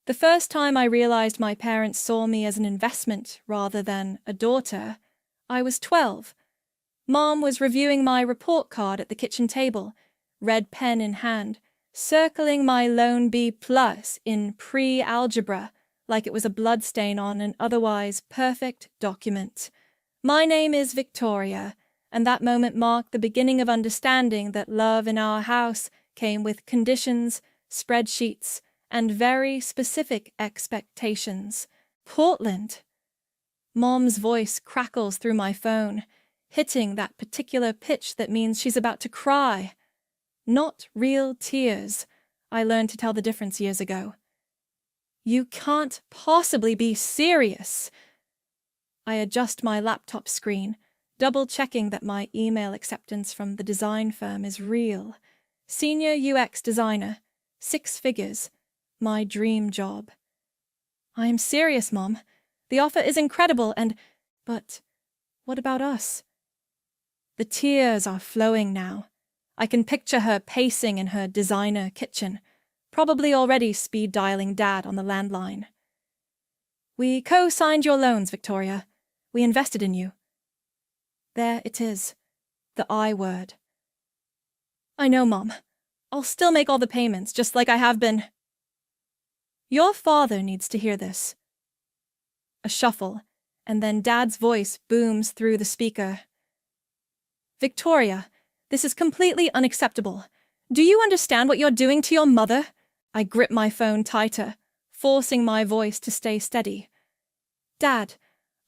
The first time I realized my parents saw me as an investment rather than a daughter, I was 12. Mom was reviewing my report card at the kitchen table, red pen in hand, circling my lone B+ in pre-algebra like it was a bloodstain on an otherwise perfect document. My name is Victoria, and that moment marked the beginning of understanding that love in our house came with conditions, spreadsheets, and very specific expectations. Portland. Mom's voice crackles through my phone, hitting that particular pitch that means she's about to cry. Not real tears. I learned to tell the difference years ago. You can't possibly be serious. I adjust my laptop screen, double-checking that my email acceptance from the design firm is real. Senior UX designer, 6 figures, my dream job. I am serious, Mom. The offer is incredible but what about us? The tears are flowing now. I can picture her pacing in her designer kitchen, probably already speed-dialing Dad on the landline. We co-signed your loans, Victoria. We invested in you. There it is, the I word. I know, Mom. I'll still make all the payments, just like I have been. Your father needs to hear this. A shuffle, and then Dad's voice booms through the speaker. Victoria, this is completely unacceptable. Do you understand what you're doing to your mother? I grip my phone tighter, forcing my voice to stay steady. Dad,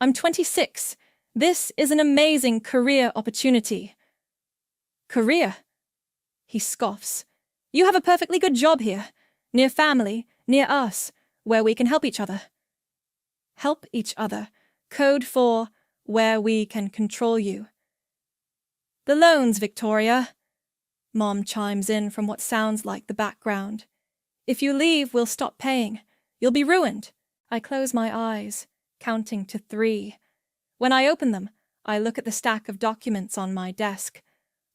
I'm 26. This is an amazing career opportunity. Career? He scoffs. You have a perfectly good job here, near family, near us, where we can help each other. Help each other. Code for where we can control you. The loans, Victoria. Mom chimes in from what sounds like the background. If you leave, we'll stop paying. You'll be ruined. I close my eyes, counting to 3. When I open them, I look at the stack of documents on my desk.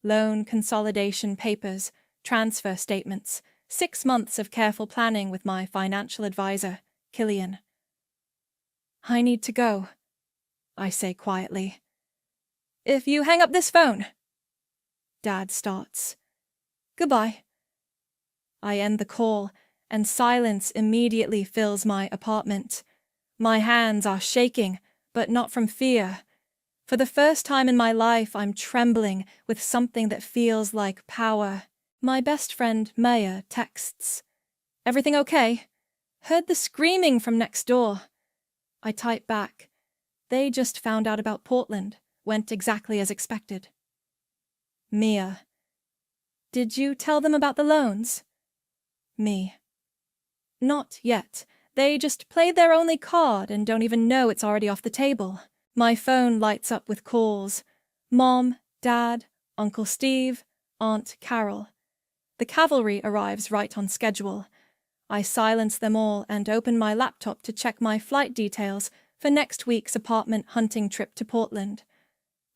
Loan consolidation papers, transfer statements, 6 months of careful planning with my financial advisor, Killian. I need to go, I say quietly. If you hang up this phone. Dad starts. Goodbye. I end the call, and silence immediately fills my apartment. My hands are shaking, but not from fear. For the first time in my life, I'm trembling with something that feels like power. My best friend, Maya, texts. Everything okay? Heard the screaming from next door. I type back. They just found out about Portland. Went exactly as expected. Mia. Did you tell them about the loans? Me. Not yet. They just played their only card and don't even know it's already off the table. My phone lights up with calls. Mom, Dad, Uncle Steve, Aunt Carol. The cavalry arrives right on schedule. I silence them all and open my laptop to check my flight details for next week's apartment hunting trip to Portland.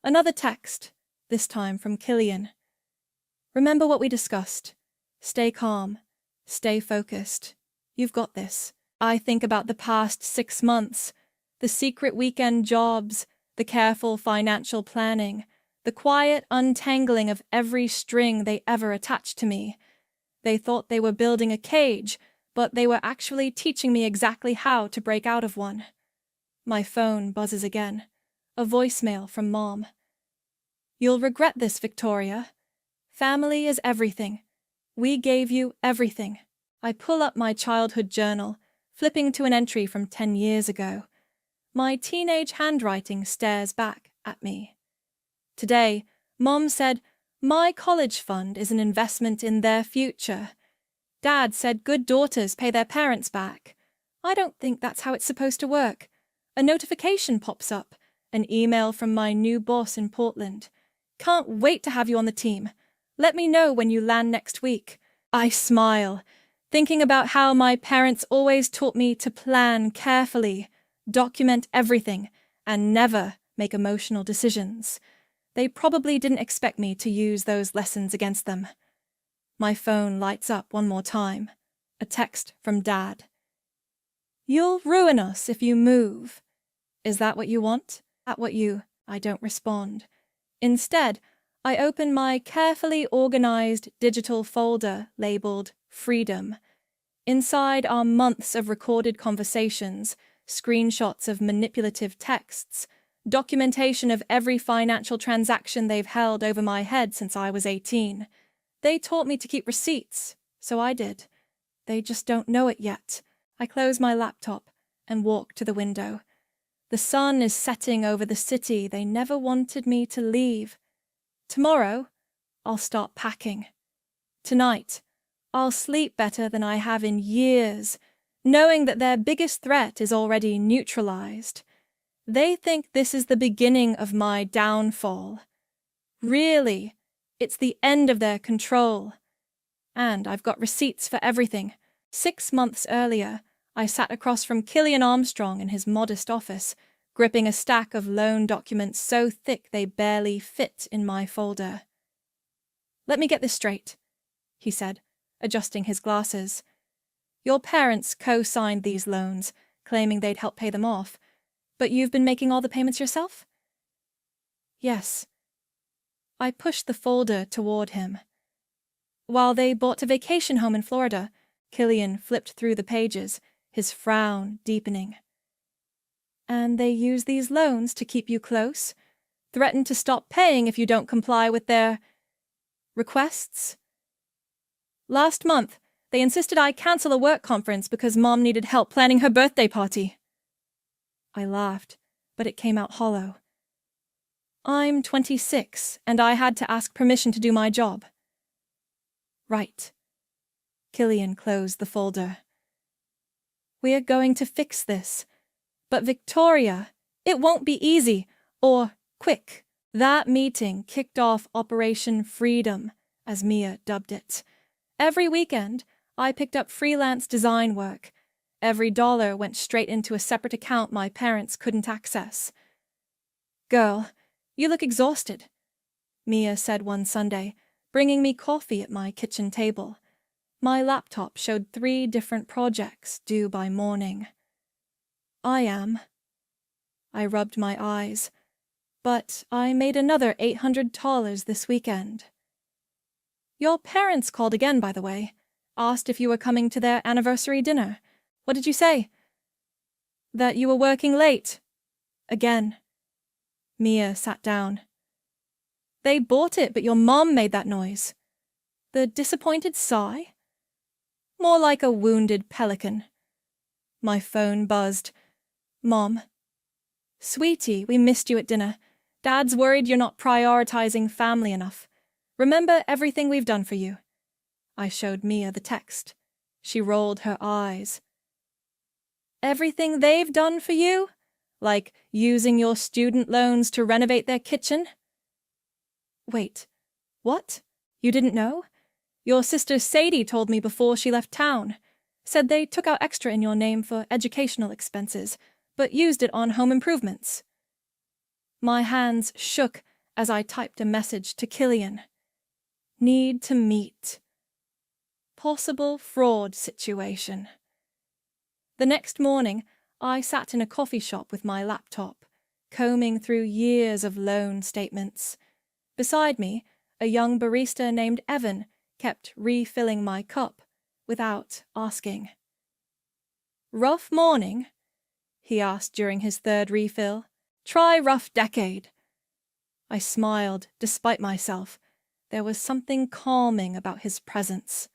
Another text, this time from Killian. Remember what we discussed. Stay calm. Stay focused. You've got this. I think about the past 6 months, the secret weekend jobs, the careful financial planning, the quiet untangling of every string they ever attached to me. They thought they were building a cage, but they were actually teaching me exactly how to break out of one. My phone buzzes again. A voicemail from Mom. You'll regret this, Victoria. Family is everything. We gave you everything. I pull up my childhood journal, flipping to an entry from 10 years ago. My teenage handwriting stares back at me. Today, Mom said, my college fund is an investment in their future. Dad said good daughters pay their parents back. I don't think that's how it's supposed to work. A notification pops up, an email from my new boss in Portland. Can't wait to have you on the team. Let me know when you land next week. I smile, thinking about how my parents always taught me to plan carefully, document everything, and never make emotional decisions. They probably didn't expect me to use those lessons against them. My phone lights up one more time. A text from Dad. You'll ruin us if you move. Is that what you want? I don't respond. Instead, I open my carefully organized digital folder labeled Freedom. Inside are months of recorded conversations, screenshots of manipulative texts, documentation of every financial transaction they've held over my head since I was 18. They taught me to keep receipts, so I did. They just don't know it yet. I close my laptop and walk to the window. The sun is setting over the city they never wanted me to leave. Tomorrow, I'll start packing. Tonight, I'll sleep better than I have in years, knowing that their biggest threat is already neutralized. They think this is the beginning of my downfall. Really, it's the end of their control. And I've got receipts for everything. 6 months earlier, I sat across from Killian Armstrong in his modest office, gripping a stack of loan documents so thick they barely fit in my folder. "Let me get this straight," he said, adjusting his glasses. "Your parents co-signed these loans, claiming they'd help pay them off, but you've been making all the payments yourself?" "Yes." I pushed the folder toward him. "While they bought a vacation home in Florida," Killian flipped through the pages, his frown deepening. "And they use these loans to keep you close? Threaten to stop paying if you don't comply with their requests? Last month, they insisted I cancel a work conference because Mom needed help planning her birthday party." I laughed, but it came out hollow. "I'm 26, and I had to ask permission to do my job." "Right." Killian closed the folder. "We're going to fix this. But Victoria, it won't be easy, or quick." That meeting kicked off Operation Freedom, as Mia dubbed it. Every weekend, I picked up freelance design work. Every dollar went straight into a separate account my parents couldn't access. "Girl, you look exhausted," Mia said one Sunday, bringing me coffee at my kitchen table. My laptop showed 3 different projects due by morning. "I am." I rubbed my eyes. "But I made another $800 this weekend." "Your parents called again, by the way. Asked if you were coming to their anniversary dinner. What did you say?" "That you were working late. Again." Mia sat down. "They bought it, but your mom made that noise." The disappointed sigh? "More like a wounded pelican." My phone buzzed. "Mom." "Sweetie, we missed you at dinner. Dad's worried you're not prioritizing family enough. Remember everything we've done for you." I showed Mia the text. She rolled her eyes. "Everything they've done for you? Like using your student loans to renovate their kitchen?" "Wait, what? You didn't know? Your sister Sadie told me before she left town. Said they took out extra in your name for educational expenses, but used it on home improvements." My hands shook as I typed a message to Killian. Need to meet. Possible fraud situation. The next morning, I sat in a coffee shop with my laptop, combing through years of loan statements. Beside me, a young barista named Evan kept refilling my cup without asking. "Rough morning?" he asked during his 3rd refill. "Try rough decade." I smiled, despite myself. There was something calming about his presence.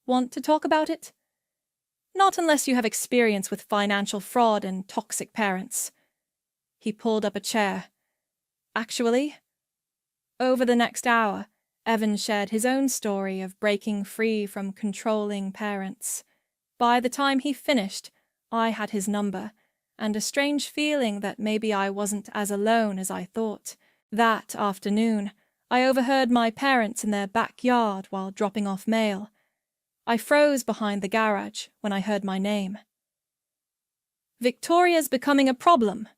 "Want to talk about it?" "Not unless you have experience with financial fraud and toxic parents." He pulled up a chair. "Actually?" Over the next hour, Evan shared his own story of breaking free from controlling parents. By the time he finished, I had his number, and a strange feeling that maybe I wasn't as alone as I thought. That afternoon, I overheard my parents in their backyard while dropping off mail. I froze behind the garage when I heard my name. "Victoria's becoming a problem,"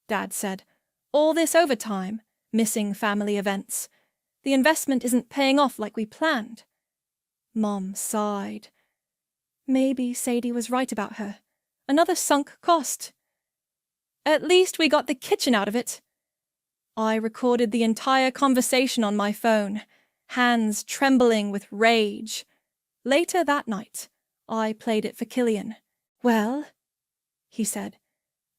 Dad said. "All this overtime, missing family events. The investment isn't paying off like we planned." Mom sighed. Maybe Sadie was right about her. Another sunk cost. At least we got the kitchen out of it. I recorded the entire conversation on my phone, hands trembling with rage. Later that night, I played it for Killian. "Well," he said,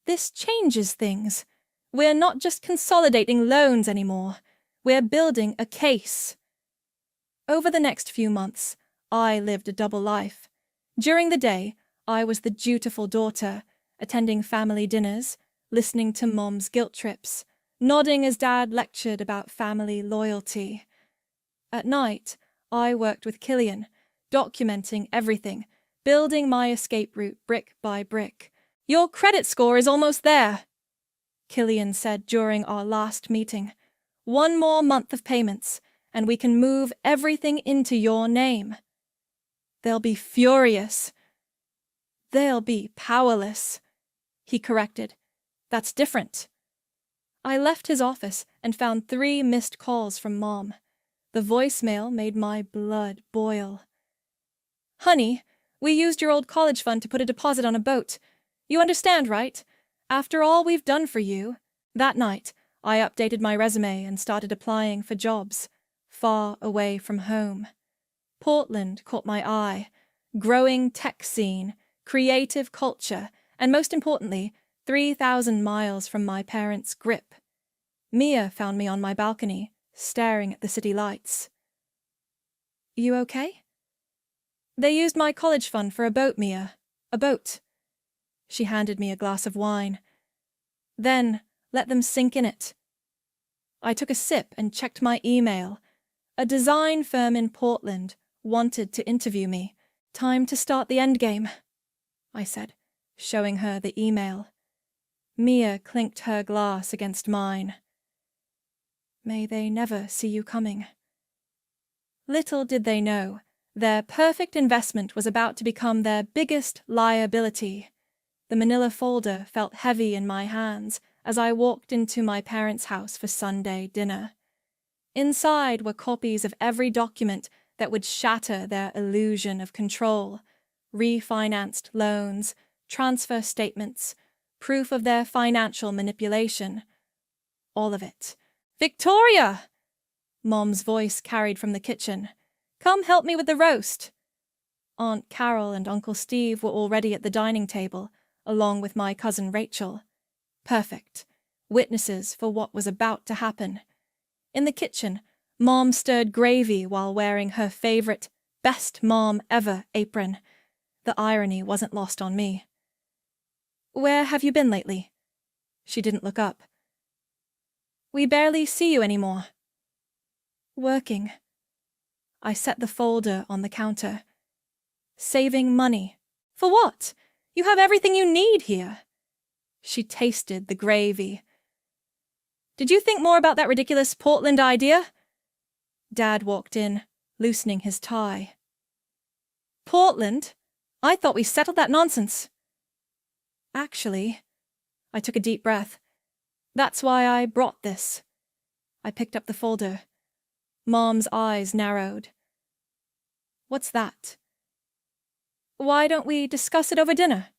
"this changes things. We're not just consolidating loans anymore. We're building a case." Over the next few months, I lived a double life. During the day, I was the dutiful daughter, attending family dinners, listening to Mom's guilt trips, nodding as Dad lectured about family loyalty. At night, I worked with Killian, documenting everything, building my escape route brick by brick. "Your credit score is almost there," Killian said during our last meeting. "One more month of payments, and we can move everything into your name." "They'll be furious." "They'll be powerless," he corrected. "That's different." I left his office and found 3 missed calls from Mom. The voicemail made my blood boil. "Honey, we used your old college fund to put a deposit on a boat. You understand, right? After all we've done for you." That night, I updated my resume and started applying for jobs, far away from home. Portland caught my eye. Growing tech scene, creative culture, and most importantly, 3,000 miles from my parents' grip. Mia found me on my balcony, staring at the city lights. "You okay?" "They used my college fund for a boat, Mia. A boat." She handed me a glass of wine. "Then let them sink in it." I took a sip and checked my email. A design firm in Portland wanted to interview me. "Time to start the endgame," I said, showing her the email. Mia clinked her glass against mine. "May they never see you coming." Little did they know, their perfect investment was about to become their biggest liability. The manila folder felt heavy in my hands as I walked into my parents' house for Sunday dinner. Inside were copies of every document that would shatter their illusion of control: refinanced loans, transfer statements, proof of their financial manipulation. All of it. "Victoria!" Mom's voice carried from the kitchen. "Come help me with the roast." Aunt Carol and Uncle Steve were already at the dining table, along with my cousin Rachel. Perfect. Witnesses for what was about to happen. In the kitchen, Mom stirred gravy while wearing her favorite, best mom ever apron. The irony wasn't lost on me. "Where have you been lately?" She didn't look up. "We barely see you anymore." "Working." I set the folder on the counter. "Saving money." "For what? You have everything you need here." She tasted the gravy. "Did you think more about that ridiculous Portland idea?" Dad walked in, loosening his tie. "Portland? I thought we settled that nonsense." "Actually," I took a deep breath, "that's why I brought this." I picked up the folder. Mom's eyes narrowed. "What's that?" "Why don't we discuss it over dinner?"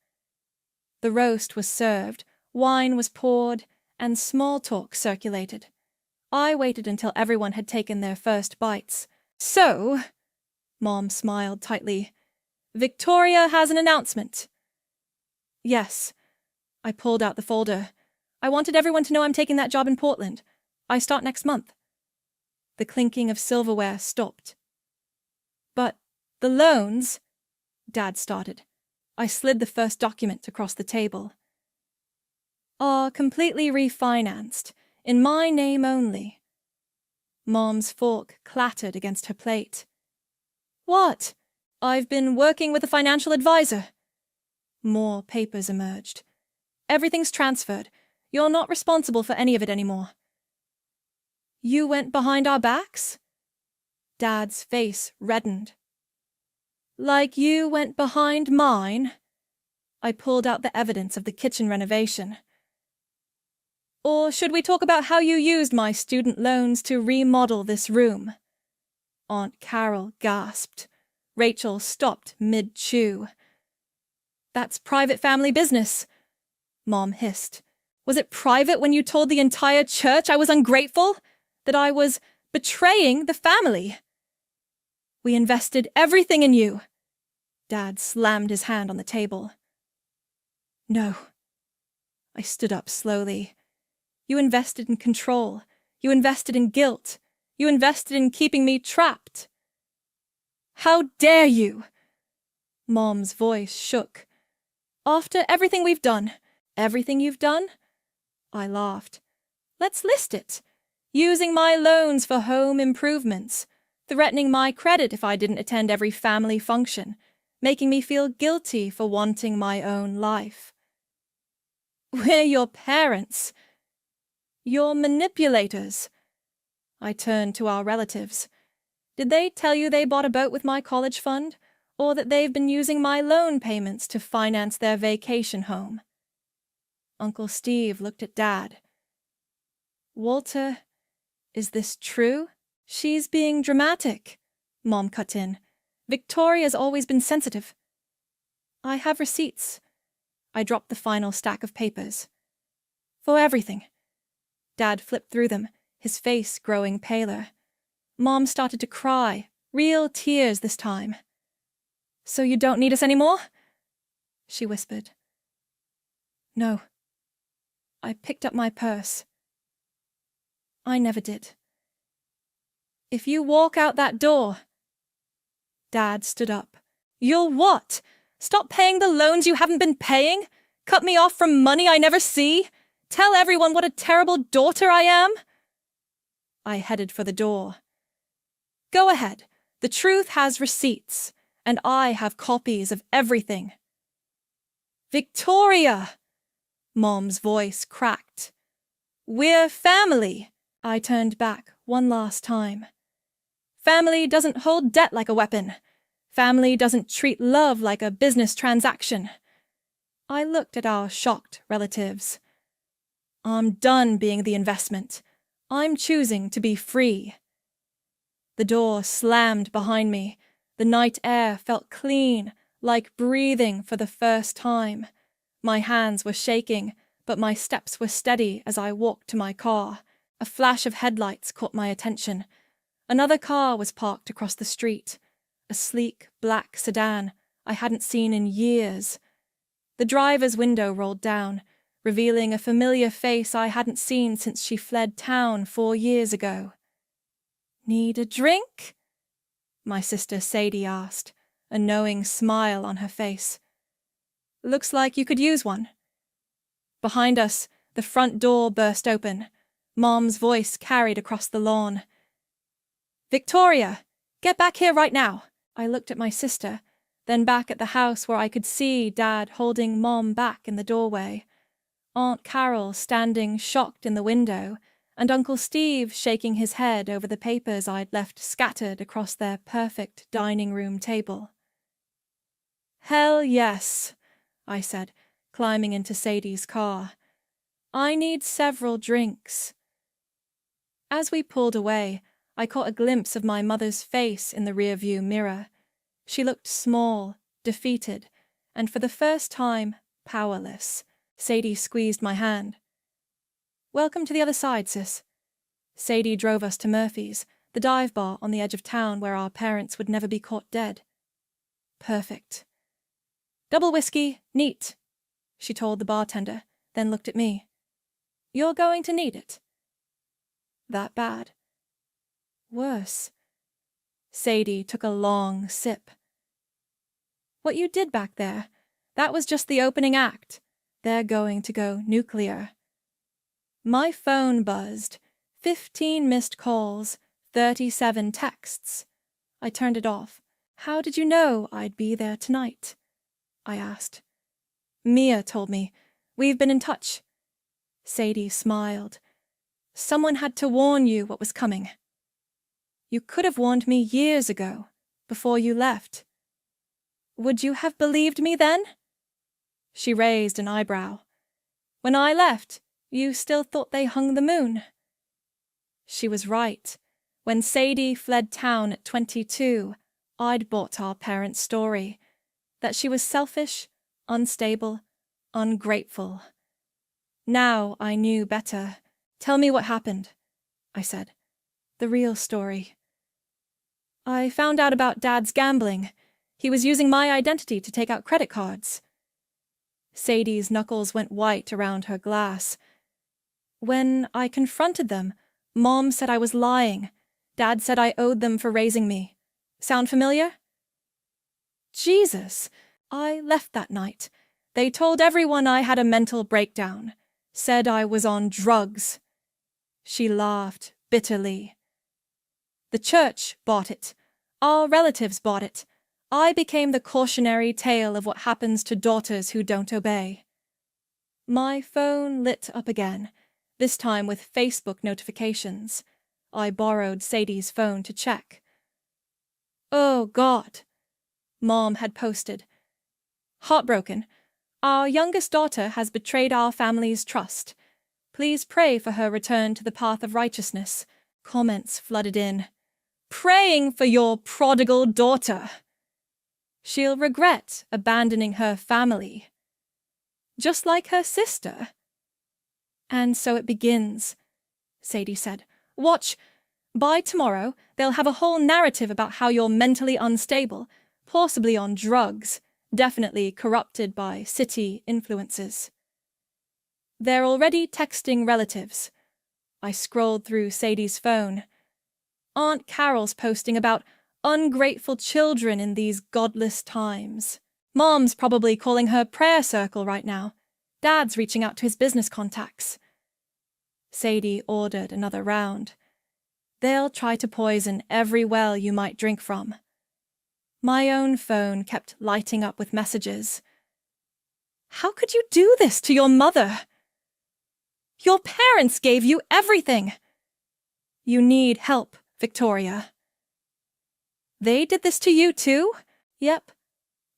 The roast was served, wine was poured, and small talk circulated. I waited until everyone had taken their first bites. "So," Mom smiled tightly, "Victoria has an announcement." "Yes." I pulled out the folder. "I wanted everyone to know I'm taking that job in Portland. I start next month." The clinking of silverware stopped. "But the loans," Dad started. I slid the first document across the table. "Are completely refinanced, in my name only." Mom's fork clattered against her plate. "What? I've been working with a financial advisor." More papers emerged. "Everything's transferred. You're not responsible for any of it anymore." "You went behind our backs?" Dad's face reddened. "Like you went behind mine?" I pulled out the evidence of the kitchen renovation. "Or should we talk about how you used my student loans to remodel this room?" Aunt Carol gasped. Rachel stopped mid-chew. That's private family business, Mom hissed. Was it private when you told the entire church I was ungrateful? That I was betraying the family? We invested everything in you. Dad slammed his hand on the table. No. I stood up slowly. You invested in control. You invested in guilt. You invested in keeping me trapped. How dare you? Mom's voice shook. After everything we've done, everything you've done? I laughed. Let's list it. Using my loans for home improvements, threatening my credit if I didn't attend every family function, making me feel guilty for wanting my own life. We're your parents. You're manipulators. I turned to our relatives. Did they tell you they bought a boat with my college fund, or that they've been using my loan payments to finance their vacation home? Uncle Steve looked at Dad. Walter, is this true? She's being dramatic, Mom cut in. Victoria's always been sensitive. I have receipts. I dropped the final stack of papers. For everything. Dad flipped through them, his face growing paler. Mom started to cry, real tears this time. So you don't need us anymore? She whispered. No. I picked up my purse. I never did. If you walk out that door... Dad stood up. You'll what? Stop paying the loans you haven't been paying? Cut me off from money I never see? Tell everyone what a terrible daughter I am? I headed for the door. Go ahead. The truth has receipts, and I have copies of everything. Victoria! Mom's voice cracked. We're family. I turned back one last time. Family doesn't hold debt like a weapon. Family doesn't treat love like a business transaction. I looked at our shocked relatives. I'm done being the investment. I'm choosing to be free. The door slammed behind me. The night air felt clean, like breathing for the first time. My hands were shaking, but my steps were steady as I walked to my car. A flash of headlights caught my attention. Another car was parked across the street. A sleek, black sedan I hadn't seen in years. The driver's window rolled down, revealing a familiar face I hadn't seen since she fled town 4 years ago. Need a drink? My sister Sadie asked, a knowing smile on her face. Looks like you could use one. Behind us, the front door burst open. Mom's voice carried across the lawn. Victoria, get back here right now. I looked at my sister, then back at the house where I could see Dad holding Mom back in the doorway, Aunt Carol standing shocked in the window, and Uncle Steve shaking his head over the papers I'd left scattered across their perfect dining room table. Hell yes, I said, climbing into Sadie's car. I need several drinks. As we pulled away, I caught a glimpse of my mother's face in the rearview mirror. She looked small, defeated, and for the first time, powerless. Sadie squeezed my hand. Welcome to the other side, sis. Sadie drove us to Murphy's, the dive bar on the edge of town where our parents would never be caught dead. Perfect. Double whiskey, neat, she told the bartender, then looked at me. You're going to need it. That bad? Worse. Sadie took a long sip. What you did back there, that was just the opening act. They're going to go nuclear. My phone buzzed. 15 missed calls, 37 texts. I turned it off. How did you know I'd be there tonight? I asked. Mia told me. We've been in touch. Sadie smiled. Someone had to warn you what was coming. You could have warned me years ago, before you left. Would you have believed me then? She raised an eyebrow. When I left, you still thought they hung the moon. She was right. When Sadie fled town at 22, I'd bought our parents' story. That she was selfish, unstable, ungrateful. Now I knew better. Tell me what happened, I said. The real story. I found out about Dad's gambling. He was using my identity to take out credit cards. Sadie's knuckles went white around her glass. When I confronted them, Mom said I was lying. Dad said I owed them for raising me. Sound familiar? Jesus! I left that night. They told everyone I had a mental breakdown. Said I was on drugs. She laughed bitterly. The church bought it. Our relatives bought it. I became the cautionary tale of what happens to daughters who don't obey. My phone lit up again, this time with Facebook notifications. I borrowed Sadie's phone to check. Oh, God, Mom had posted. Heartbroken. Our youngest daughter has betrayed our family's trust. Please pray for her return to the path of righteousness. Comments flooded in. Praying for your prodigal daughter. She'll regret abandoning her family. Just like her sister. And so it begins, Sadie said. Watch. By tomorrow, they'll have a whole narrative about how you're mentally unstable, possibly on drugs, definitely corrupted by city influences. They're already texting relatives. I scrolled through Sadie's phone. Aunt Carol's posting about ungrateful children in these godless times. Mom's probably calling her prayer circle right now. Dad's reaching out to his business contacts. Sadie ordered another round. They'll try to poison every well you might drink from. My own phone kept lighting up with messages. How could you do this to your mother? Your parents gave you everything. You need help, Victoria. They did this to you too? Yep.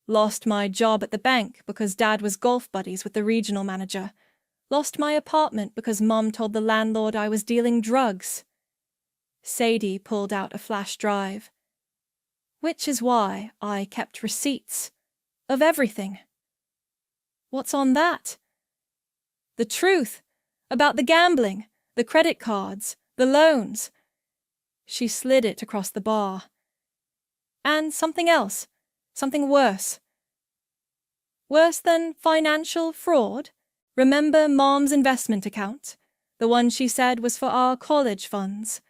Lost my job at the bank because Dad was golf buddies with the regional manager. Lost my apartment because Mom told the landlord I was dealing drugs. Sadie pulled out a flash drive. Which is why I kept receipts of everything. What's on that? The truth about the gambling, the credit cards, the loans. She slid it across the bar. And something else, something worse. Worse than financial fraud? Remember Mom's investment account? The one she said was for our college funds.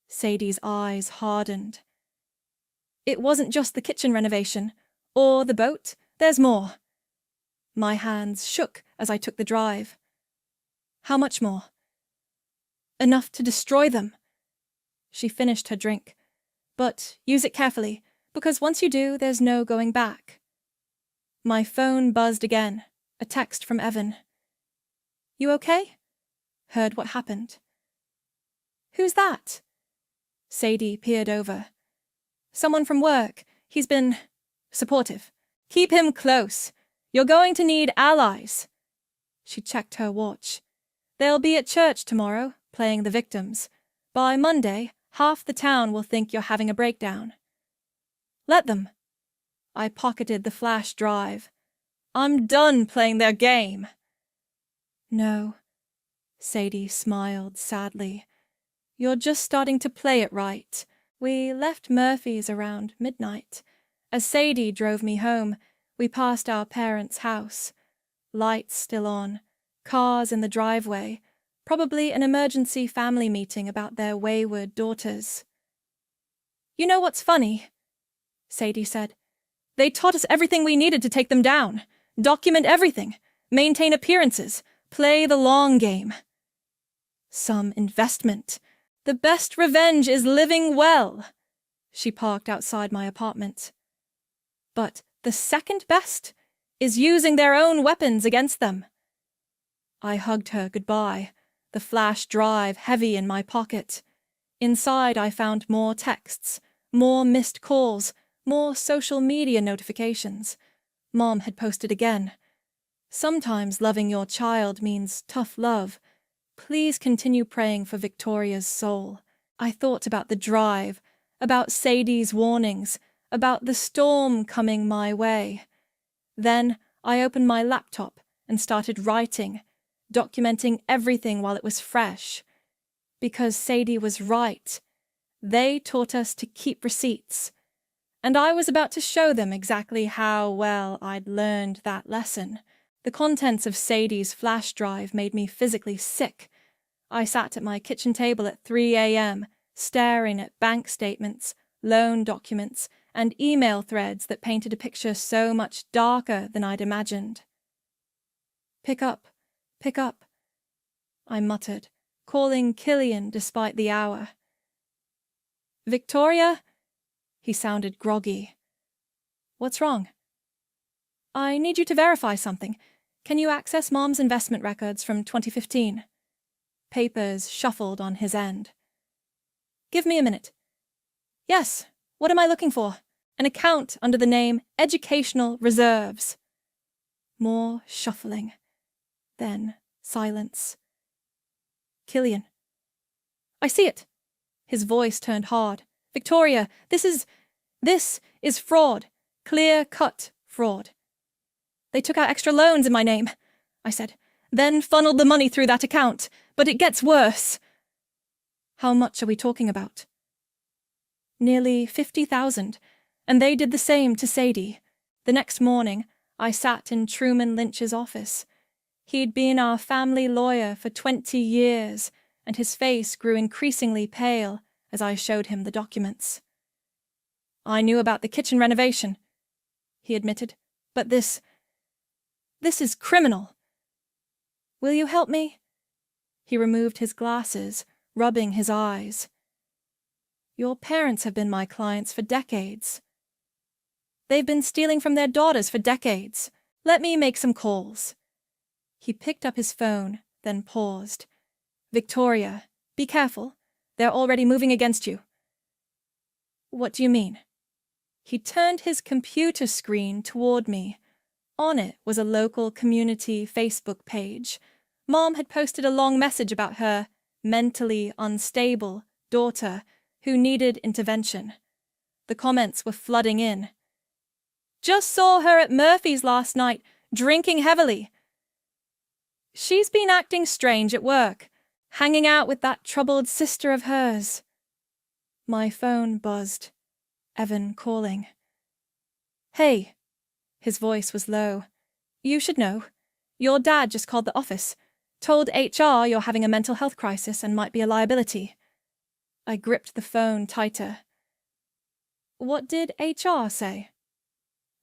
Sadie's eyes hardened. It wasn't just the kitchen renovation, or the boat, there's more. My hands shook as I took the drive. How much more? Enough to destroy them. She finished her drink. But use it carefully, because once you do, there's no going back. My phone buzzed again, a text from Evan. You okay? Heard what happened. Who's that? Sadie peered over. Someone from work. He's been supportive. Keep him close. You're going to need allies. She checked her watch. They'll be at church tomorrow, playing the victims. By Monday, half the town will think you're having a breakdown. Let them. I pocketed the flash drive. I'm done playing their game. No. Sadie smiled sadly. You're just starting to play it right. We left Murphy's around midnight. As Sadie drove me home, we passed our parents' house. Lights still on, cars in the driveway, probably an emergency family meeting about their wayward daughters. You know what's funny? Sadie said. They taught us everything we needed to take them down. Document everything. Maintain appearances. Play the long game. Some investment. The best revenge is living well. She parked outside my apartment. But the second best is using their own weapons against them. I hugged her goodbye, the flash drive heavy in my pocket. Inside I found more texts, more missed calls, more social media notifications. Mom had posted again. Sometimes loving your child means tough love. Please continue praying for Victoria's soul. I thought about the drive, about Sadie's warnings, about the storm coming my way. Then I opened my laptop and started writing, documenting everything while it was fresh. Because Sadie was right. They taught us to keep receipts. And I was about to show them exactly how well I'd learned that lesson. The contents of Sadie's flash drive made me physically sick. I sat at my kitchen table at 3 a.m., staring at bank statements, loan documents, and email threads that painted a picture so much darker than I'd imagined. Pick up, I muttered, calling Killian despite the hour. Victoria? He sounded groggy. What's wrong? I need you to verify something. Can you access Mom's investment records from 2015? Papers shuffled on his end. Give me a minute. Yes, what am I looking for? An account under the name Educational Reserves. More shuffling. Then silence. Killian. I see it. His voice turned hard. Victoria, this is fraud. Clear-cut fraud. They took out extra loans in my name, I said, then funneled the money through that account. But it gets worse. How much are we talking about? Nearly 50,000, and they did the same to Sadie. The next morning, I sat in Truman Lynch's office. He'd been our family lawyer for 20 years, and his face grew increasingly pale as I showed him the documents. I knew about the kitchen renovation, he admitted, but this is criminal. Will you help me? He removed his glasses, rubbing his eyes. Your parents have been my clients for decades. They've been stealing from their daughters for decades. Let me make some calls. He picked up his phone, then paused. Victoria, be careful. They're already moving against you. What do you mean? He turned his computer screen toward me. On it was a local community Facebook page. Mom had posted a long message about her mentally unstable daughter who needed intervention. The comments were flooding in. Just saw her at Murphy's last night, drinking heavily. She's been acting strange at work, hanging out with that troubled sister of hers. My phone buzzed. Evan calling. Hey. His voice was low. You should know. Your dad just called the office. Told HR you're having a mental health crisis and might be a liability. I gripped the phone tighter. What did HR say?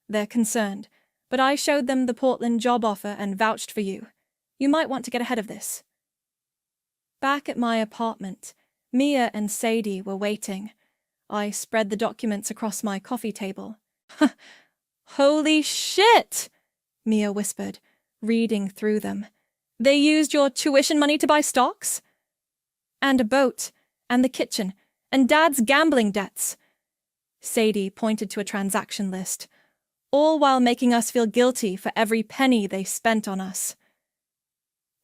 They're concerned, but I showed them the Portland job offer and vouched for you. You might want to get ahead of this. Back at my apartment, Mia and Sadie were waiting. I spread the documents across my coffee table. Holy shit, Mia whispered, reading through them. They used your tuition money to buy stocks? And a boat, and the kitchen, and Dad's gambling debts. Sadie pointed to a transaction list, all while making us feel guilty for every penny they spent on us.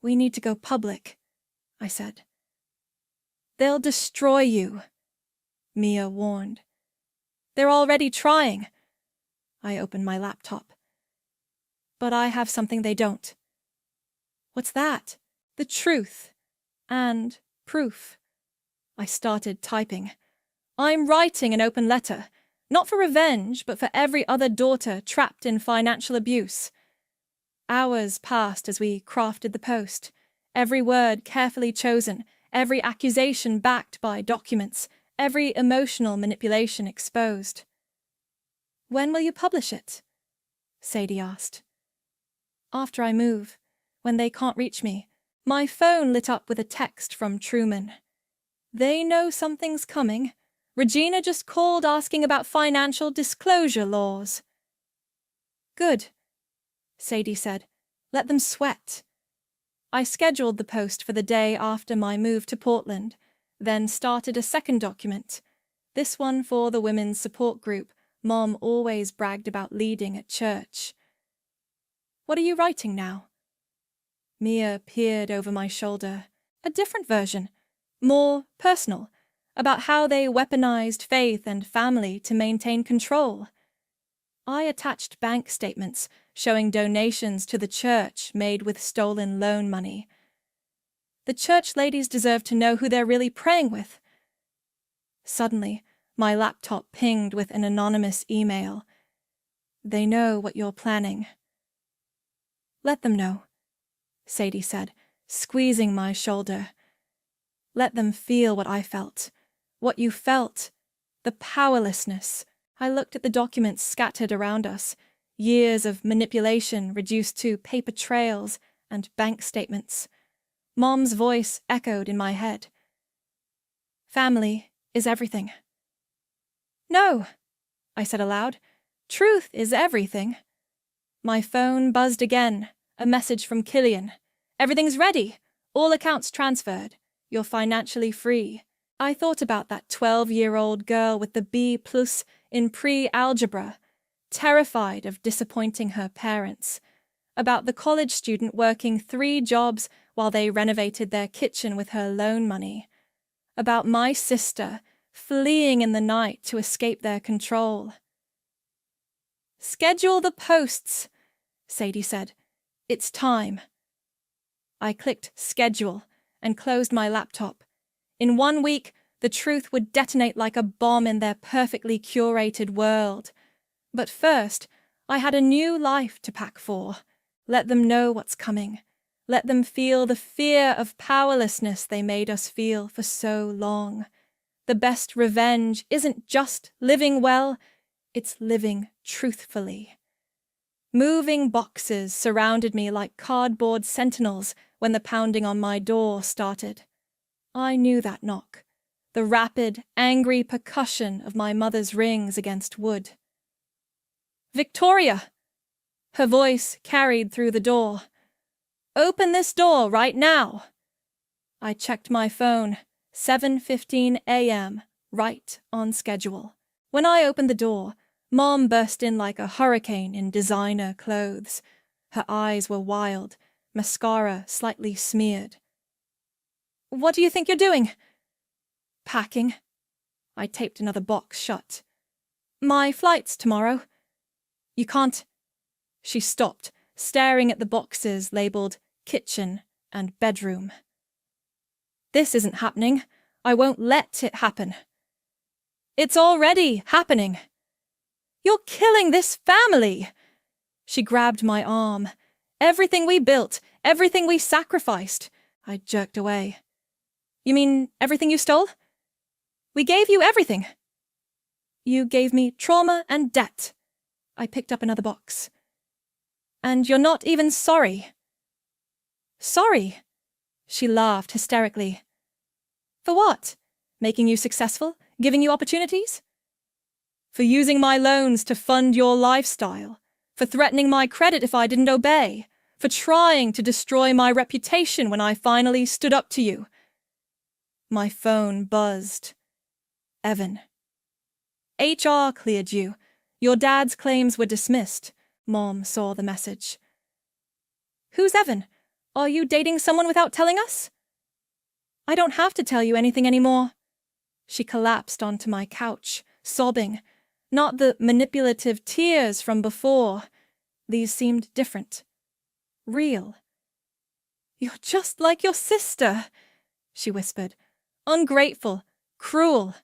We need to go public, I said. They'll destroy you, Mia warned. They're already trying. I opened my laptop. But I have something they don't. What's that? The truth. And proof. I started typing. I'm writing an open letter, not for revenge, but for every other daughter trapped in financial abuse. Hours passed as we crafted the post, every word carefully chosen, every accusation backed by documents, every emotional manipulation exposed. When will you publish it? Sadie asked. After I move. When they can't reach me. My phone lit up with a text from Truman. They know something's coming. Regina just called asking about financial disclosure laws. Good, Sadie said. Let them sweat. I scheduled the post for the day after my move to Portland, then started a second document, this one for the women's support group Mom always bragged about leading at church. What are you writing now? Mia peered over my shoulder. A different version, more personal, about how they weaponized faith and family to maintain control. I attached bank statements showing donations to the church made with stolen loan money. The church ladies deserve to know who they're really praying with. Suddenly, my laptop pinged with an anonymous email. They know what you're planning. Let them know, Sadie said, squeezing my shoulder. Let them feel what I felt, what you felt, the powerlessness. I looked at the documents scattered around us, years of manipulation reduced to paper trails and bank statements. Mom's voice echoed in my head. Family is everything. No, I said aloud. Truth is everything. My phone buzzed again, a message from Killian. Everything's ready. All accounts transferred. You're financially free. I thought about that 12-year-old girl with the B+ in pre-algebra, terrified of disappointing her parents. About the college student working 3 jobs while they renovated their kitchen with her loan money. About my sister fleeing in the night to escape their control. Schedule the posts, Sadie said. It's time. I clicked schedule and closed my laptop. In 1 week, the truth would detonate like a bomb in their perfectly curated world. But first, I had a new life to pack for. Let them know what's coming. Let them feel the fear of powerlessness they made us feel for so long. The best revenge isn't just living well, it's living truthfully. Moving boxes surrounded me like cardboard sentinels when the pounding on my door started. I knew that knock, the rapid, angry percussion of my mother's rings against wood. Victoria! Her voice carried through the door. Open this door right now! I checked my phone. 7:15 a.m., right on schedule. When I opened the door, Mom burst in like a hurricane in designer clothes. Her eyes were wild, mascara slightly smeared. What do you think you're doing? Packing. I taped another box shut. My flight's tomorrow. You can't. She stopped, staring at the boxes labeled kitchen and bedroom. This isn't happening. I won't let it happen. It's already happening. You're killing this family. She grabbed my arm. Everything we built, everything we sacrificed. I jerked away. You mean everything you stole? We gave you everything. You gave me trauma and debt. I picked up another box. And you're not even sorry. Sorry? She laughed hysterically. For what? Making you successful? Giving you opportunities? For using my loans to fund your lifestyle? For threatening my credit if I didn't obey? For trying to destroy my reputation when I finally stood up to you? My phone buzzed. Evan. HR cleared you. Your dad's claims were dismissed. Mom saw the message. Who's Evan? Are you dating someone without telling us? I don't have to tell you anything anymore. She collapsed onto my couch, sobbing. Not the manipulative tears from before. These seemed different. Real. You're just like your sister, she whispered. Ungrateful, cruel.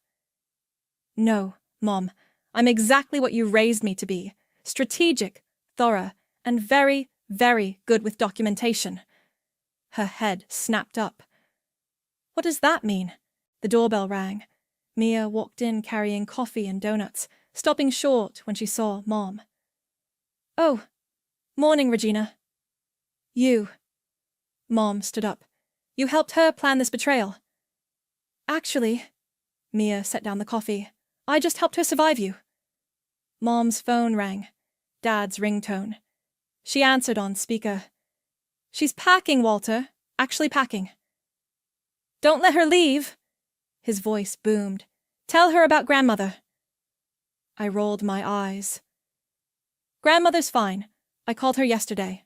No, Mom, I'm exactly what you raised me to be. Strategic, thorough, and very, very good with documentation. Her head snapped up. What does that mean? The doorbell rang. Mia walked in carrying coffee and donuts, stopping short when she saw Mom. Oh, morning, Regina. You. Mom stood up. You helped her plan this betrayal. Actually, Mia set down the coffee. I just helped her survive you. Mom's phone rang. Dad's ringtone. She answered on speaker. She's packing, Walter. Actually packing. Don't let her leave. His voice boomed. Tell her about Grandmother. I rolled my eyes. Grandmother's fine. I called her yesterday.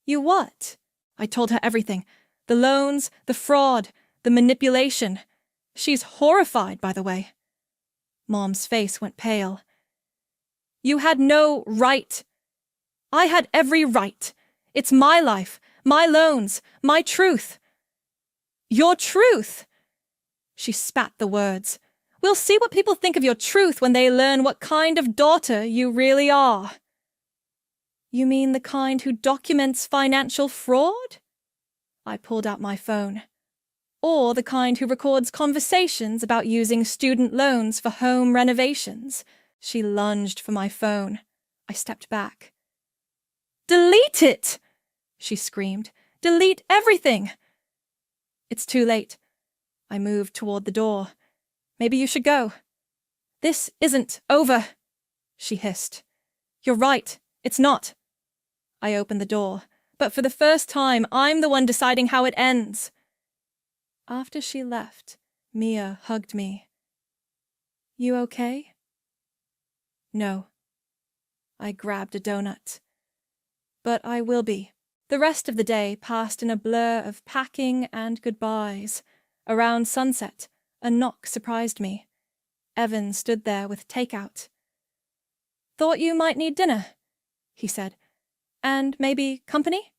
You what? I told her everything. The loans, the fraud, the manipulation. She's horrified, by the way. Mom's face went pale. You had no right. I had every right. It's my life, my loans, my truth. Your truth! She spat the words. We'll see what people think of your truth when they learn what kind of daughter you really are. You mean the kind who documents financial fraud? I pulled out my phone. Or the kind who records conversations about using student loans for home renovations. She lunged for my phone. I stepped back. Delete it! She screamed. Delete everything! It's too late. I moved toward the door. Maybe you should go. This isn't over, she hissed. You're right, it's not. I opened the door, but for the first time, I'm the one deciding how it ends. After she left, Mia hugged me. You okay? No. I grabbed a donut. But I will be. The rest of the day passed in a blur of packing and goodbyes. Around sunset, a knock surprised me. Evan stood there with takeout. Thought you might need dinner, he said. And maybe company?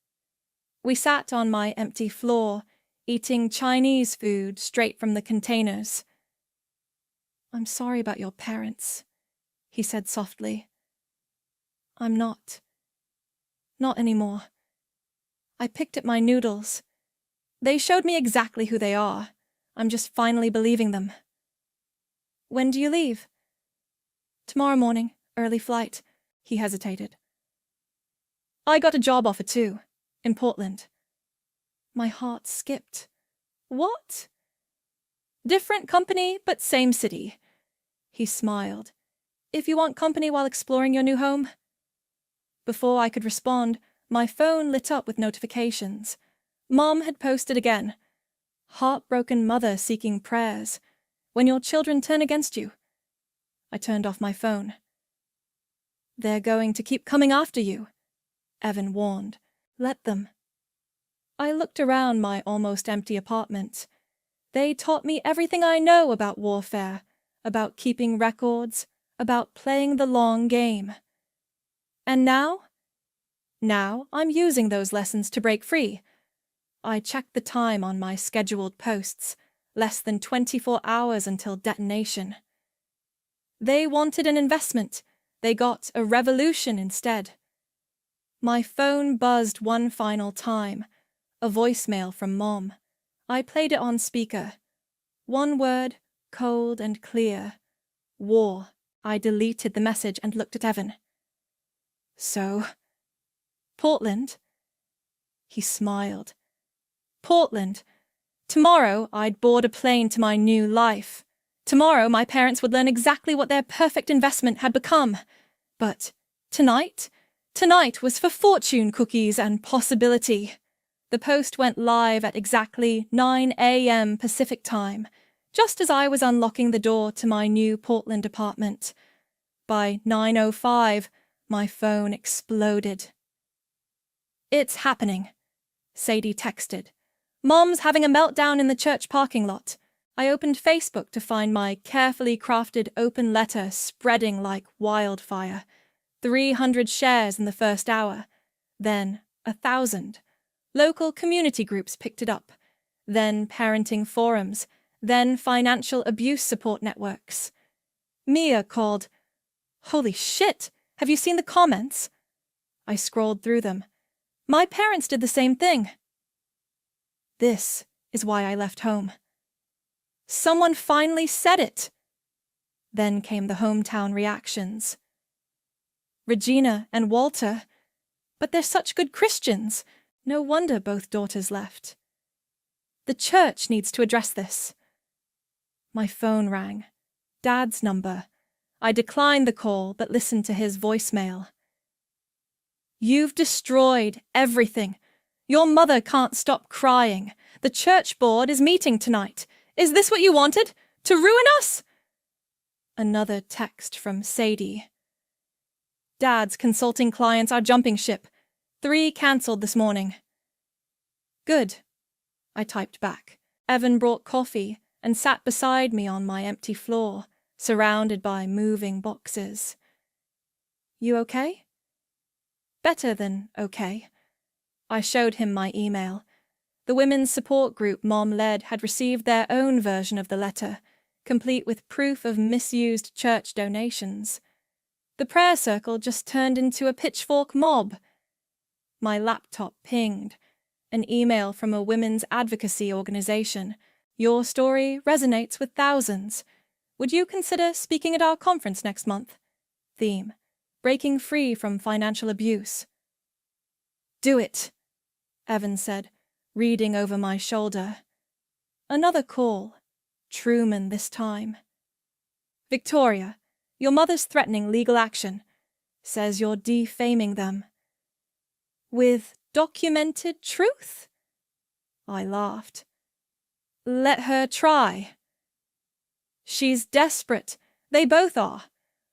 We sat on my empty floor, eating Chinese food straight from the containers. I'm sorry about your parents, he said softly. I'm not. Not anymore. I picked at my noodles. They showed me exactly who they are. I'm just finally believing them. When do you leave? Tomorrow morning, early flight. He hesitated. I got a job offer too, in Portland. My heart skipped. What? Different company, but same city. He smiled. If you want company while exploring your new home. Before I could respond, my phone lit up with notifications. Mom had posted again. Heartbroken mother seeking prayers. When your children turn against you. I turned off my phone. They're going to keep coming after you, Evan warned. Let them. I looked around my almost empty apartment. They taught me everything I know about warfare, about keeping records, about playing the long game. And now? Now I'm using those lessons to break free. I checked the time on my scheduled posts, less than 24 hours until detonation. They wanted an investment. They got a revolution instead. My phone buzzed one final time. A voicemail from Mom. I played it on speaker. One word, cold and clear. War. I deleted the message and looked at Evan. So? Portland? He smiled. Portland. Tomorrow I'd board a plane to my new life. Tomorrow my parents would learn exactly what their perfect investment had become. But tonight? Tonight was for fortune cookies and possibility. The post went live at exactly 9 a.m. Pacific time, just as I was unlocking the door to my new Portland apartment. By 9:05, my phone exploded. It's happening, Sadie texted. Mom's having a meltdown in the church parking lot. I opened Facebook to find my carefully crafted open letter spreading like wildfire. 300 shares in the first hour. Then 1,000. Local community groups picked it up. Then parenting forums. Then financial abuse support networks. Mia called, Holy shit, have you seen the comments? I scrolled through them. My parents did the same thing. This is why I left home. Someone finally said it. Then came the hometown reactions. Regina and Walter. But they're such good Christians. No wonder both daughters left. The church needs to address this. My phone rang. Dad's number. I declined the call but listened to his voicemail. You've destroyed everything. Your mother can't stop crying. The church board is meeting tonight. Is this what you wanted? To ruin us? Another text from Sadie. Dad's consulting clients are jumping ship. 3 cancelled this morning. Good, I typed back. Evan brought coffee and sat beside me on my empty floor, surrounded by moving boxes. You okay? Better than okay. I showed him my email. The women's support group Mom led had received their own version of the letter, complete with proof of misused church donations. The prayer circle just turned into a pitchfork mob. My laptop pinged. An email from a women's advocacy organization. Your story resonates with thousands. Would you consider speaking at our conference next month? Theme: breaking free from financial abuse. Do it, Evan said, reading over my shoulder. Another call. Truman this time. Victoria, your mother's threatening legal action. Says you're defaming them. With documented truth? I laughed. Let her try. She's desperate. They both are.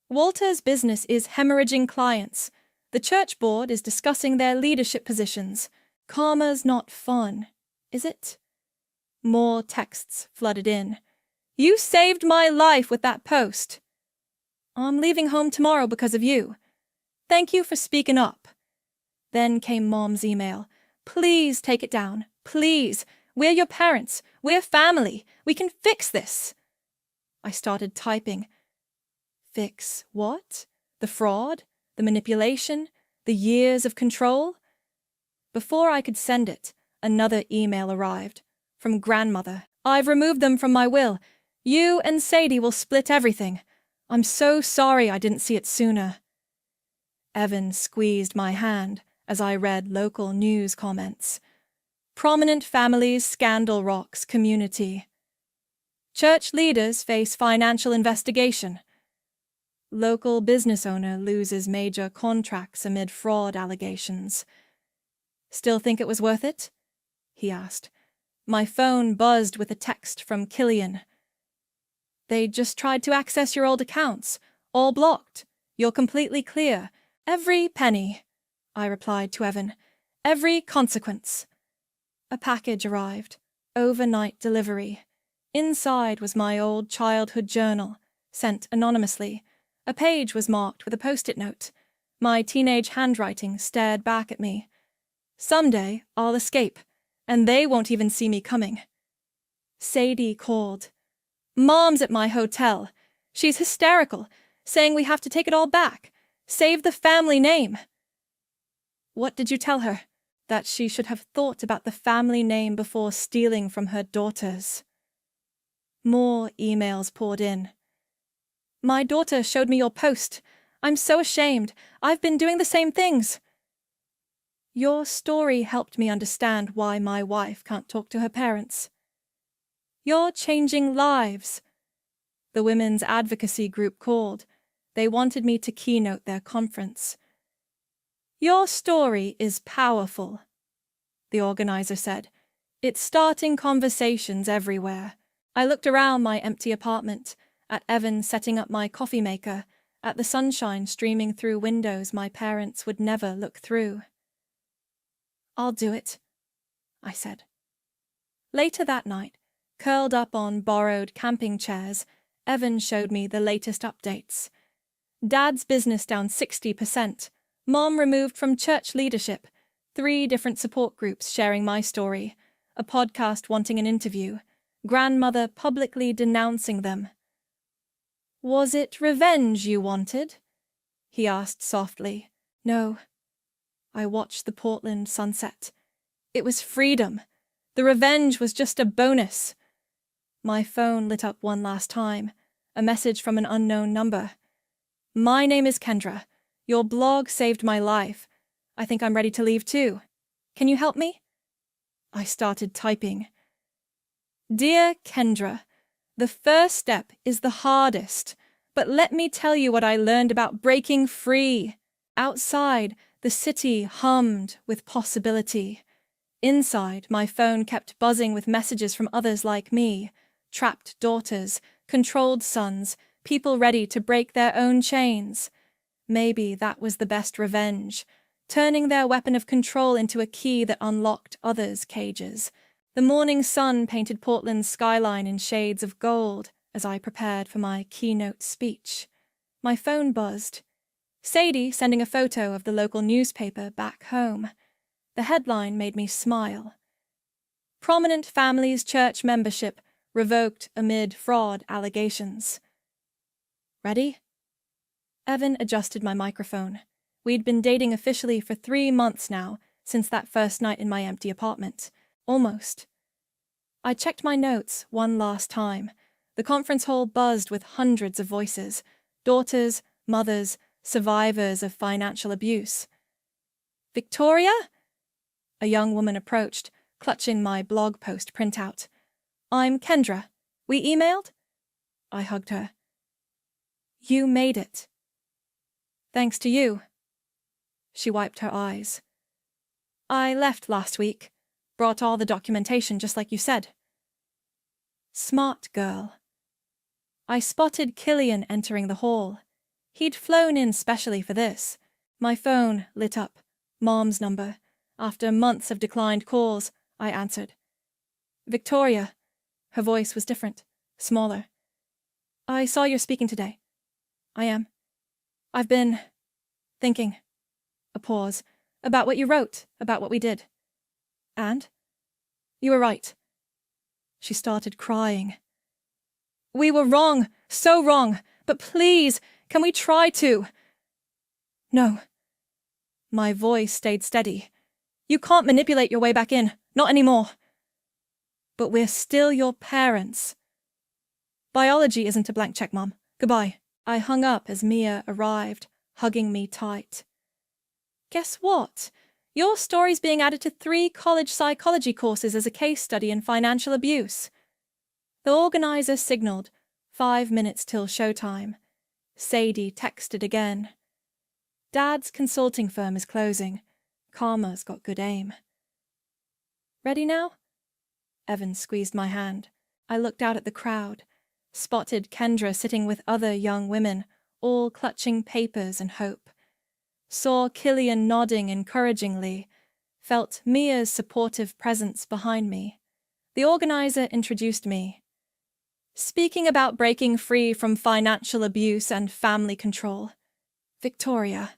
Walter's business is hemorrhaging clients. The church board is discussing their leadership positions. Karma's not fun, is it? More texts flooded in. You saved my life with that post. I'm leaving home tomorrow because of you. Thank you for speaking up. Then came Mom's email. Please take it down. Please. We're your parents. We're family. We can fix this. I started typing. Fix what? The fraud? The manipulation? The years of control? Before I could send it, another email arrived. From grandmother. I've removed them from my will. You and Sadie will split everything. I'm so sorry I didn't see it sooner. Evan squeezed my hand as I read local news comments. Prominent families scandal rocks community. Church leaders face financial investigation. Local business owner loses major contracts amid fraud allegations. Still think it was worth it? He asked. My phone buzzed with a text from Killian. They just tried to access your old accounts. All blocked. You're completely clear. Every penny, I replied to Evan. Every consequence. A package arrived. Overnight delivery. Inside was my old childhood journal, sent anonymously. A page was marked with a post-it note. My teenage handwriting stared back at me. Someday I'll escape, and they won't even see me coming. Sadie called. Mom's at my hotel. She's hysterical, saying we have to take it all back. Save the family name. What did you tell her? That she should have thought about the family name before stealing from her daughters. More emails poured in. My daughter showed me your post. I'm so ashamed. I've been doing the same things. Your story helped me understand why my wife can't talk to her parents. You're changing lives. The women's advocacy group called. They wanted me to keynote their conference. Your story is powerful, the organizer said. It's starting conversations everywhere. I looked around my empty apartment, at Evan setting up my coffee maker, at the sunshine streaming through windows my parents would never look through. I'll do it, I said. Later that night, curled up on borrowed camping chairs, Evan showed me the latest updates. Dad's business down 60%, Mom removed from church leadership, 3 different support groups sharing my story, a podcast wanting an interview, grandmother publicly denouncing them. Was it revenge you wanted? He asked softly. No. I watched the Portland sunset. It was freedom. The revenge was just a bonus. My phone lit up one last time, a message from an unknown number. My name is Kendra. Your blog saved my life. I think I'm ready to leave too. Can you help me? I started typing. Dear Kendra, the first step is the hardest, but let me tell you what I learned about breaking free. Outside, the city hummed with possibility. Inside, my phone kept buzzing with messages from others like me, trapped daughters, controlled sons, people ready to break their own chains. Maybe that was the best revenge, turning their weapon of control into a key that unlocked others' cages. The morning sun painted Portland's skyline in shades of gold as I prepared for my keynote speech. My phone buzzed. Sadie sending a photo of the local newspaper back home. The headline made me smile. Prominent family's church membership revoked amid fraud allegations. Ready? Evan adjusted my microphone. We'd been dating officially for 3 months now, since that first night in my empty apartment. Almost. I checked my notes one last time. The conference hall buzzed with hundreds of voices. Daughters, mothers, survivors of financial abuse. Victoria? A young woman approached, clutching my blog post printout. I'm Kendra. We emailed? I hugged her. You made it. Thanks to you. She wiped her eyes. I left last week. Brought all the documentation just like you said. Smart girl. I spotted Killian entering the hall. He'd flown in specially for this. My phone lit up. Mom's number. After months of declined calls, I answered. Victoria. Her voice was different, smaller. I saw you're speaking today. I am. I've been thinking. A pause. About what you wrote, about what we did. And? You were right. She started crying. We were wrong, so wrong, but please, can we try to? No. My voice stayed steady. You can't manipulate your way back in, not anymore. But we're still your parents. Biology isn't a blank check, Mom. Goodbye. I hung up as Mia arrived, hugging me tight. Guess what? Your story's being added to 3 college psychology courses as a case study in financial abuse. The organizer signaled, 5 minutes till showtime. Sadie texted again. Dad's consulting firm is closing. Karma's got good aim. Ready now? Evan squeezed my hand. I looked out at the crowd, spotted Kendra sitting with other young women, all clutching papers and hope. Saw Killian nodding encouragingly, felt Mia's supportive presence behind me. The organizer introduced me. Speaking about breaking free from financial abuse and family control, Victoria.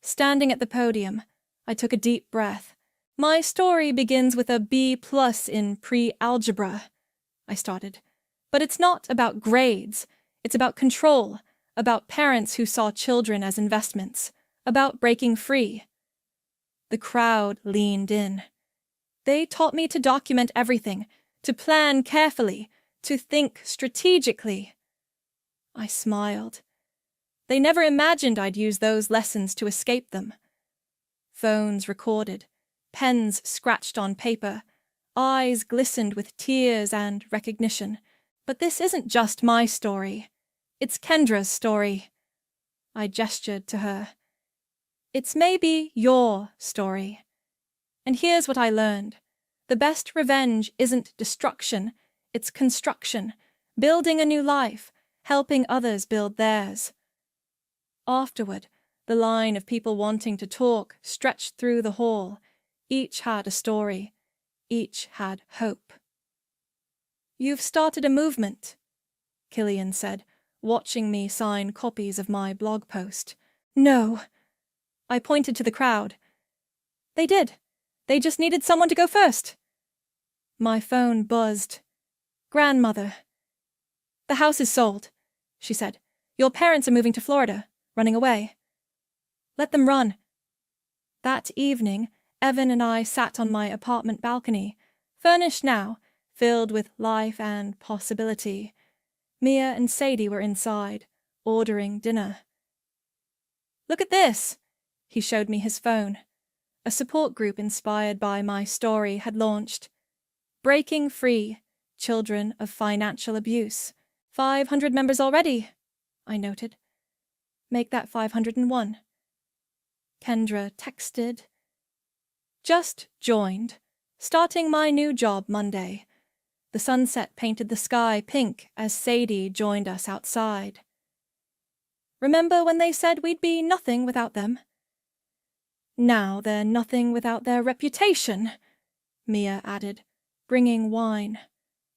Standing at the podium, I took a deep breath. My story begins with a B+ in pre-algebra, I started. But it's not about grades. It's about control, about parents who saw children as investments, about breaking free. The crowd leaned in. They taught me to document everything, to plan carefully, to think strategically. I smiled. They never imagined I'd use those lessons to escape them. Phones recorded, pens scratched on paper, eyes glistened with tears and recognition. But this isn't just my story. It's Kendra's story. I gestured to her. It's maybe your story. And here's what I learned. The best revenge isn't destruction, it's construction, building a new life, helping others build theirs. Afterward, the line of people wanting to talk stretched through the hall. Each had a story. Each had hope. You've started a movement, Killian said, watching me sign copies of my blog post. No. I pointed to the crowd. They did. They just needed someone to go first. My phone buzzed. Grandmother. The house is sold, she said. Your parents are moving to Florida, running away. Let them run. That evening, Evan and I sat on my apartment balcony, furnished now, filled with life and possibility. Mia and Sadie were inside, ordering dinner. Look at this. He showed me his phone. A support group inspired by my story had launched. Breaking Free, Children of Financial Abuse. 500 members already, I noted. Make that 501. Kendra texted. Just joined. Starting my new job Monday. The sunset painted the sky pink as Sadie joined us outside. Remember when they said we'd be nothing without them? Now they're nothing without their reputation, Mia added, bringing wine.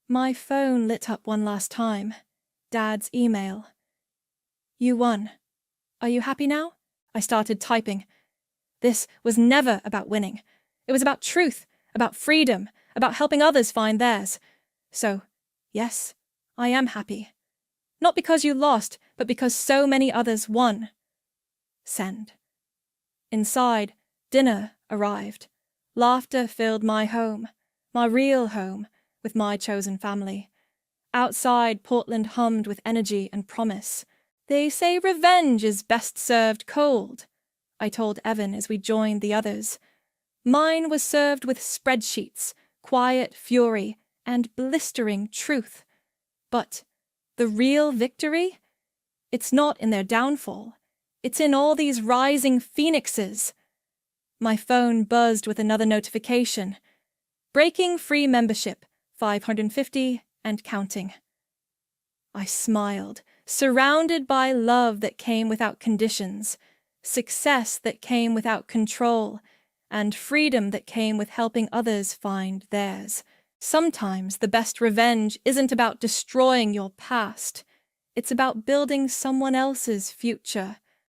My phone lit up one last time. Dad's email. You won. Are you happy now? I started typing. This was never about winning. It was about truth, about freedom, about helping others find theirs. So, yes, I am happy. Not because you lost, but because so many others won. Send. Inside, dinner arrived. Laughter filled my home, my real home, with my chosen family. Outside, Portland hummed with energy and promise. They say revenge is best served cold, I told Evan as we joined the others. Mine was served with spreadsheets, quiet fury, and blistering truth. But the real victory? It's not in their downfall. It's in all these rising phoenixes. My phone buzzed with another notification. Breaking free membership, 550 and counting. I smiled, surrounded by love that came without conditions, success that came without control, and freedom that came with helping others find theirs. Sometimes the best revenge isn't about destroying your past. It's about building someone else's future.